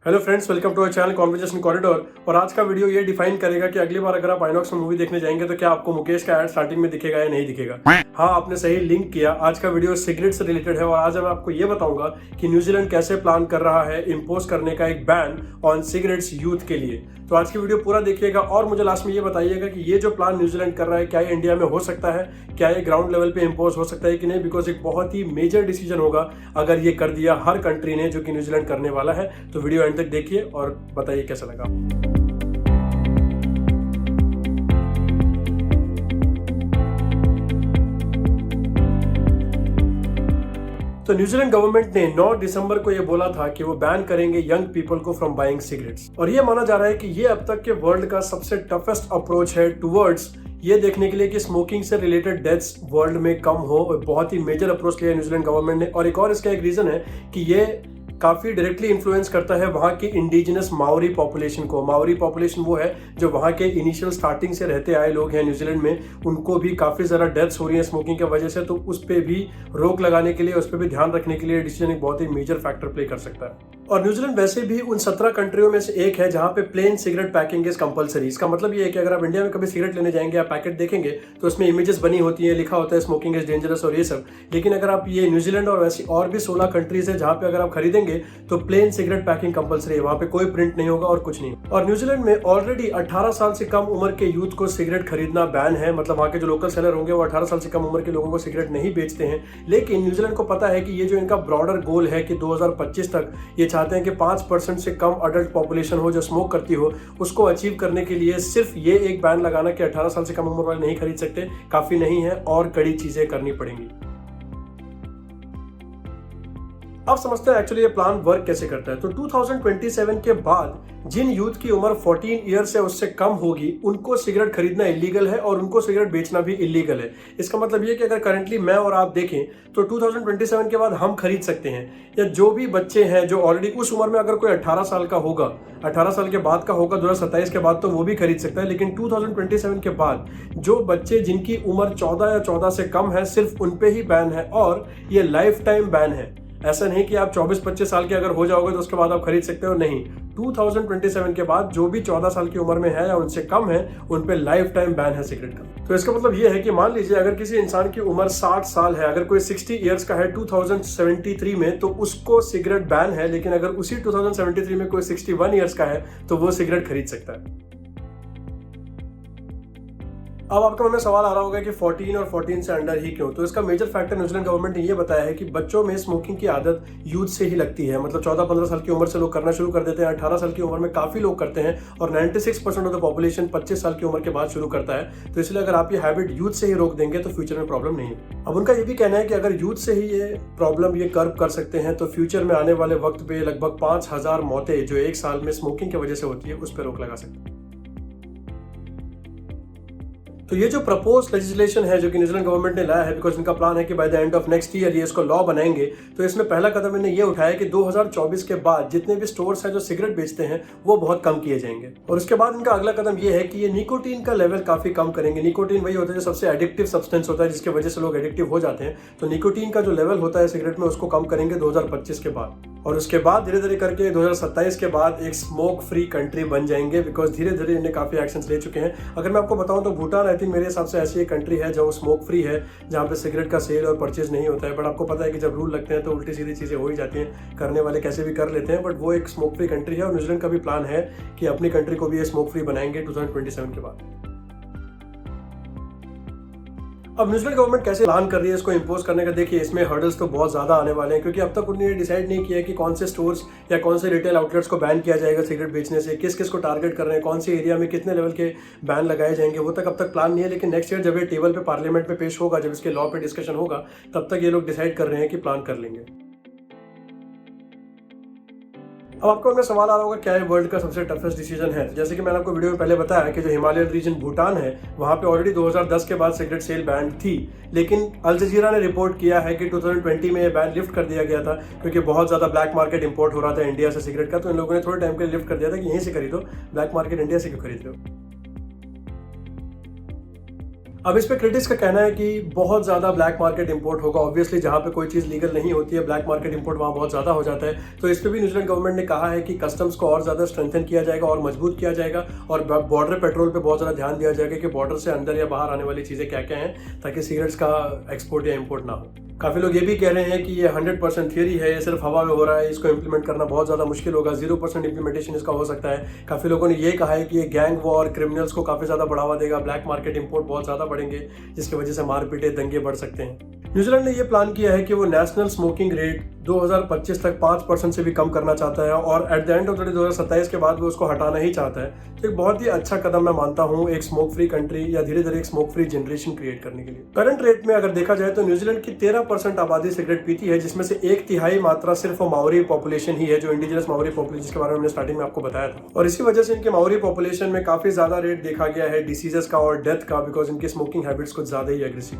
Hello friends, welcome to our channel conversation corridor. और आज का वीडियो ये डिफाइन करेगा कि अगली बार अगर आप आइनॉक्स में मूवी देखने जाएंगे तो क्या आपको मुकेश का ऐड स्टार्टिंग में दिखेगा या नहीं दिखेगा। हाँ, आपने सही लिंक किया। आज का वीडियो सिगरेट से रिलेटेड है और आज मैं आपको ये बताऊंगा कि न्यूजीलैंड कैसे प्लान कर रहा है इम्पोज करने का एक बैन ऑन सिगरेट्स यूथ के लिए। तो आज की वीडियो पूरा देखिएगा और मुझे लास्ट में ये बताइएगा कि ये जो प्लान न्यूजीलैंड कर रहा है क्या ये इंडिया में हो सकता है, क्या ये ग्राउंड लेवल पे इम्पोज हो सकता है कि नहीं। बिकॉज एक बहुत ही मेजर डिसीजन होगा अगर ये कर दिया हर कंट्री ने, जो कि न्यूजीलैंड करने वाला है। तो वीडियो एंड तक देखिए और बताइए कैसा लगा। तो न्यूजीलैंड गवर्नमेंट ने 9 दिसंबर को ये बोला था कि वो बैन करेंगे यंग पीपल को फ्रॉम बाइंग सिगरेट्स। और ये माना जा रहा है कि ये अब तक के वर्ल्ड का सबसे टफेस्ट अप्रोच है टुवर्ड्स ये देखने के लिए कि स्मोकिंग से रिलेटेड डेथ्स वर्ल्ड में कम हो। और बहुत ही मेजर अप्रोच लिया है न्यूजीलैंड गवर्नमेंट ने। और एक और इसका एक रीजन है कि ये काफी डायरेक्टली इन्फ्लुएंस करता है वहां की इंडिजिनस माओरी पॉपुलेशन को। माओरी पॉपुलेशन वो है जो वहां के इनिशियल स्टार्टिंग से रहते आए लोग हैं न्यूजीलैंड में। उनको भी काफी ज्यादा डेथ्स हो रही है स्मोकिंग की वजह से। तो उस पर भी रोक लगाने के लिए, उस पर भी ध्यान रखने के लिए डिसीजन एक बहुत ही मेजर फैक्टर प्ले कर सकता है। और न्यूजीलैंड वैसे भी उन 17 कंट्रियों में से एक है जहां पे plain cigarette packing is compulsory. इसका मतलब ये है कि अगर आप इंडिया में कभी सिगरेट लेने जाएंगे, आप पैकेट देखेंगे तो उसमें इमेजेस बनी होती है, लिखा होता है स्मोकिंग इज डेंजरस और ये सब। लेकिन अगर आप ये न्यूजीलैंड और वैसी और भी 16 कंट्रीज है जहां पे अगर आप खरीदेंगे तो प्लेन सिगरेट पैकिंग कंपलसरी है। वहां पे कोई प्रिंट नहीं होगा और कुछ नहीं। और न्यूजीलैंड में ऑलरेडी 18 साल से कम उम्र के यूथ को सिगरेट खरीदना बैन है। मतलब वहां के जो लोकल सेलर होंगे वो 18 साल से कम उम्र के लोगों को सिगरेट नहीं बेचते हैं। लेकिन न्यूजीलैंड को पता है कि ये जो इनका ब्रॉडर गोल है कि 2025 तक ये चाहते हैं कि 5% से कम अडल्ट पॉपुलेशन हो जो स्मोक करती हो, उसको अचीव करने के लिए सिर्फ ये एक बैन लगाना कि 18 साल से कम उम्र वाले नहीं खरीद सकते काफी नहीं है और कड़ी चीजें करनी पड़ेंगी। अब समझते हैं एक्चुअली ये प्लान वर्क कैसे करता है। तो 2027 के बाद जिन यूथ की उम्र 14 ईयर से उससे कम होगी उनको सिगरेट खरीदना इलीगल है और उनको सिगरेट बेचना भी इलीगल है। इसका मतलब ये कि अगर करंटली मैं और आप देखें तो 2027 के बाद हम खरीद सकते हैं, या जो भी बच्चे हैं जो ऑलरेडी उस उम्र में, अगर कोई 18 साल का होगा, 18 साल के बाद का होगा 2027 के बाद, तो वो भी खरीद सकता है। लेकिन 2027 के बाद जो बच्चे जिनकी उम्र 14 या 14 से कम है, सिर्फ उन पे ही बैन है और ये लाइफ टाइम बैन है। ऐसा नहीं कि आप 24-25 साल के अगर हो जाओगे तो उसके बाद आप खरीद सकते हो, नहीं। 2027 के बाद जो भी 14 साल की उम्र में है या उनसे कम है उन पे लाइफ टाइम बैन है सिगरेट का। तो इसका मतलब ये है कि मान लीजिए अगर किसी इंसान की उम्र 60 साल है, अगर कोई 60 इयर्स का है 2073 में, तो उसको सिगरेट बैन है। लेकिन अगर उसी 2073 में कोई 61 इयर्स का है तो वो सिगरेट खरीद सकता है। अब आपके मन में सवाल आ रहा होगा कि 14 और 14 से अंडर ही क्यों। तो इसका मेजर फैक्टर न्यूजीलैंड गवर्नमेंट ने ये बताया है कि बच्चों में स्मोकिंग की आदत यूथ से ही लगती है। मतलब 14-15 साल की उम्र से लोग करना शुरू कर देते हैं। 18 साल की उम्र में काफी लोग करते हैं और 96% ऑफ द पॉपुलेशन 25 साल की उम्र के बाद शुरू करता है। तो इसलिए अगर आप ये हैबिट यूथ से ही रोक देंगे तो फ्यूचर में प्रॉब्लम नहीं है। अब उनका ये भी कहना है कि अगर यूथ से ही ये प्रॉब्लम ये कर्व कर सकते हैं तो फ्यूचर में आने वाले वक्त पे लगभग 5000 मौतें जो एक साल में स्मोकिंग की वजह से होती है उस पर रोक लगा सकते हैं। तो ये जो प्रपोज लेजिस्लेशन है जो कि न्यूजीलैंड गवर्नमेंट ने लाया है, बिकॉज इनका प्लान है कि by the end of next year ये इसको लॉ बनाएंगे। तो इसमें पहला कदम इन्हें ये उठाया कि 2024 के बाद जितने भी स्टोर्स हैं जो सिगरेट बेचते हैं वो बहुत कम किए जाएंगे। और उसके बाद इनका अगला कदम ये है कि ये निकोटीन का लेवल काफी कम करेंगे। निकोटीन वही होता है जो सबसे एडिक्टिव सब्सटेंस होता है जिसकी वजह से लोग एडिक्टिव हो जाते हैं। तो निकोटीन का जो लेवल होता है सिगरेट में उसको कम करेंगे 2025 के बाद। और उसके बाद धीरे धीरे करके 2027 के बाद एक स्मोक फ्री कंट्री बन जाएंगे, बिकॉज धीरे धीरे इन्हें काफी एक्शंस ले चुके हैं। अगर मैं आपको बताऊं तो भूटान आई थिंक मेरे हिसाब से ऐसी एक कंट्री है जो स्मोक फ्री है, जहां पे सिगरेट का सेल और परचेज नहीं होता है। बट आपको पता है कि जब रूल लगते हैं तो उल्टी सीधी चीजें हो ही जाती हैं, करने वाले कैसे भी कर लेते हैं। बट वो एक स्मोक फ्री कंट्री है और न्यूजीलैंड का भी प्लान है कि अपनी कंट्री को भी ये स्मोक फ्री बनाएंगे 2027 के बाद। अब न्यूजीलैंड गवर्नमेंट कैसे प्लान कर रही है इसको इंपोज करने का, देखिए इसमें हर्डल्स तो बहुत ज्यादा आने वाले हैं, क्योंकि अब तक उन्होंने डिसाइड नहीं किया कि कौन से स्टोर्स या कौन से रिटेल आउटलेट्स को बैन किया जाएगा सिगरेट बेचने से, किस किस को टारगेट कर रहे हैं, कौन से एरिया में कितने लेवल के बैन लगाए जाएंगे, वो तक अब तक प्लान नहीं है। लेकिन नेक्स्ट ईयर जब ये टेबल पे पार्लियामेंट में पेश होगा, जब इसके लॉ पे डिस्कशन होगा, तब तक ये लोग डिसाइड कर रहे हैं कि प्लान कर लेंगे। अब आपको अपना सवाल आ रहा होगा क्या ये वर्ल्ड का सबसे टफेस्ट डिसीजन है। तो जैसे कि मैंने आपको वीडियो में पहले बताया कि जो हिमालयन रीजन भूटान है वहां पे ऑलरेडी 2010 के बाद सिगरेट सेल बैन थी। लेकिन अल जजीरा ने रिपोर्ट किया है कि 2020 में ये बैन लिफ्ट कर दिया गया था, क्योंकि बहुत ज्यादा ब्लैक मार्केट इंपोर्ट हो रहा था इंडिया से सिगरेट का। तो इन लोगों ने थोड़े टाइम के लिए लिफ्ट कर दिया था कि यहीं से खरीदो, ब्लैक मार्केट इंडिया से क्यों खरीद रहे हो। अब इस पे क्रिटिक्स का कहना है कि बहुत ज़्यादा ब्लैक मार्केट इंपोर्ट होगा। ऑब्वियसली जहाँ पे कोई चीज़ लीगल नहीं होती है, ब्लैक मार्केट इंपोर्ट वहाँ बहुत ज़्यादा हो जाता है। तो इस पे भी न्यूजीलैंड गवर्नमेंट ने कहा है कि कस्टम्स को और ज़्यादा स्ट्रेंथन किया जाएगा और मजबूत किया जाएगा और बॉर्डर पेट्रोल पे बहुत ज़्यादा ध्यान दिया जाएगा कि बॉर्डर से अंदर या बाहर आने वाली चीज़ें क्या क्या हैं, ताकि सिगरेट्स का एक्सपोर्ट या इम्पोर्ट ना हो। काफ़ी लोग ये भी कह रहे हैं कि ये 100% थियरी है, ये सिर्फ हवा में हो रहा है, इसको इंप्लीमेंट करना बहुत ज़्यादा मुश्किल होगा, 0% इंप्लीमेंटेशन इसका हो सकता है। काफ़ी लोगों ने ये कहा है कि ये गैंग वॉर, क्रिमिनल्स को काफ़ी ज़्यादा बढ़ावा देगा, ब्लैक मार्केट इंपोर्ट बहुत ज़्यादा बढ़ेंगे, जिसकी वजह से मारपीटे दंगे बढ़ सकते हैं। न्यूजीलैंड ने ये प्लान किया है कि वो नेशनल स्मोकिंग रेट 2025 तक 5% से भी कम करना चाहता है और एट द एंड ऑफ 2027 के बाद वो उसको हटाना ही चाहता है। तो एक बहुत ही अच्छा कदम मैं मानता हूँ एक स्मोक फ्री कंट्री या धीरे धीरे एक स्मोक फ्री जनरेशन क्रिएट करने के लिए। करंट रेट में अगर देखा जाए तो न्यूजीलैंड की 13% आबादी सिगरेट पीती है, जिसमें से 1/3 मात्रा सिर्फ माओरी पॉपुलेशन ही है, जो इंडिजिनस माओरी पॉपुलेशन, जिसके बारे में हमने स्टार्टिंग में आपको बताया था। और इसी वजह से इनके माओरी पॉपुलेशन में काफी ज्यादा रेट देखा गया है डिसीजेस का और डेथ का, बिकॉज इनकी स्मोकिंग हैबिट्स कुछ ज्यादा ही एग्रेसिव।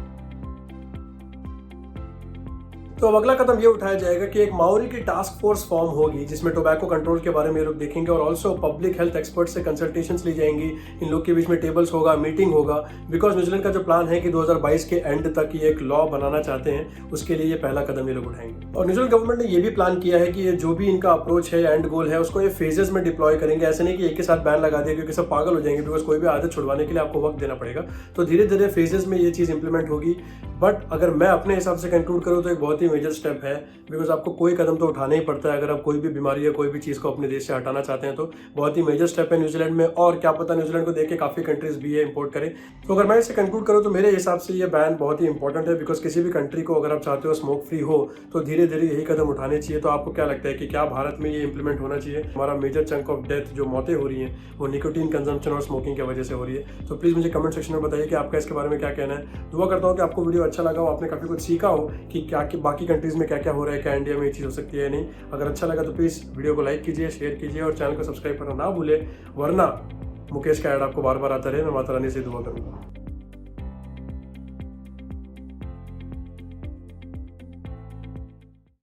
तो अब अगला कदम ये उठाया जाएगा कि एक माओरी की टास्क फोर्स फॉर्म होगी, जिसमें टोबैको कंट्रोल के बारे में लोग देखेंगे और ऑल्सो पब्लिक हेल्थ एक्सपर्ट से कंसल्टेशंस ली जाएंगी। इन लोग के बीच में टेबल्स होगा, मीटिंग होगा, बिकॉज न्यूजीलैंड का जो प्लान है कि 2022 के एंड तक ये एक लॉ बनाना चाहते हैं, उसके लिए ये पहला कदम ये लोग उठाएंगे। और न्यूजीलैंड गवर्नमेंट ने ये भी प्लान किया है कि ये जो भी इनका अप्रोच है, एंड गोल है, उसको ये फेजेस में डिप्लॉय करेंगे। ऐसे नहीं कि एक के साथ बैन लगा दिया, क्योंकि सब पागल हो जाएंगे, बिकॉज कोई भी आदत छुड़वाने के लिए आपको वक्त देना पड़ेगा। तो धीरे धीरे फेजेस में ये चीज़ इंप्लीमेंट होगी। बट अगर मैं अपने हिसाब से कंक्लूड करूँ तो एक बहुत ही मेजर स्टेप है, बिकॉज आपको कोई कदम तो उठाना ही पड़ता है अगर आप कोई भी बीमारी या कोई भी चीज़ को अपने देश से हटाना चाहते हैं। तो बहुत ही मेजर स्टेप है न्यूजीलैंड में, और क्या पता न्यूजीलैंड को देख के काफ़ी कंट्रीज भी ये इंपोर्ट करें। तो अगर मैं इसे कंक्लूड करूँ तो मेरे हिसाब से ये बैन बहुत ही इंपॉर्टेंट है, बिकॉज किसी भी कंट्री को अगर आप चाहते हो स्मोक फ्री हो तो धीरे धीरे यही कदम उठाने चाहिए। तो आपको क्या लगता है कि क्या भारत में ये इंप्लीमेंट होना चाहिए? हमारा मेजर चंक ऑफ डेथ जो मौतें हो रही हैं वो निकोटीन कंजम्पशन और स्मोकिंग की वजह से हो रही है। तो प्लीज़ मुझे कमेंट सेक्शन में बताइए कि आपका इसके बारे में क्या कहना है। दुआ करता हूँ कि आपको वीडियो अच्छा लगा हो, आपने काफ़ी कुछ सीखा हो कि क्या कि बाकी कंट्रीज़ में क्या क्या हो रहा है, क्या इंडिया में ये चीज़ हो सकती है नहीं। अगर अच्छा लगा तो प्लीज़ वीडियो को लाइक कीजिए, शेयर कीजिए और चैनल को सब्सक्राइब करना ना भूलें, वरना मुकेश का ऐड आपको बार बार आता रहे। मैं माता रानी से दुआ करूँगा।